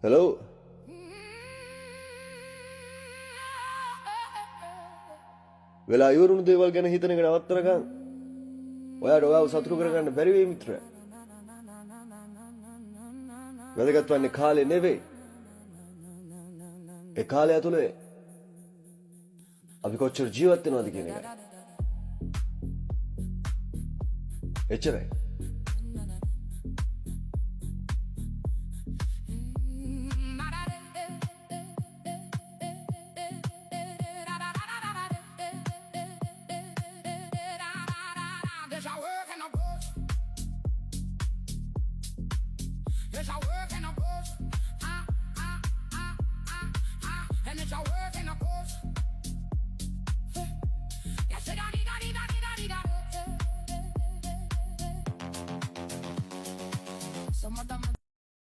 Hello. වෙලා ඉවරුණු දේවල් ගැන හිතන එක නවත්තනකම් ඔයාට ඔයාව සතුටු කරගන්න බැරි වෙයි මිත්‍රයා. වැදගත් වන්නේ කාලේ නෙවෙයි. ඒ කාලය ඇතුලේ අපි කොච්චර ජීවත් වෙනවද කියන එකයි. එච්චරයි. There's our work and a push. There's our work and a push.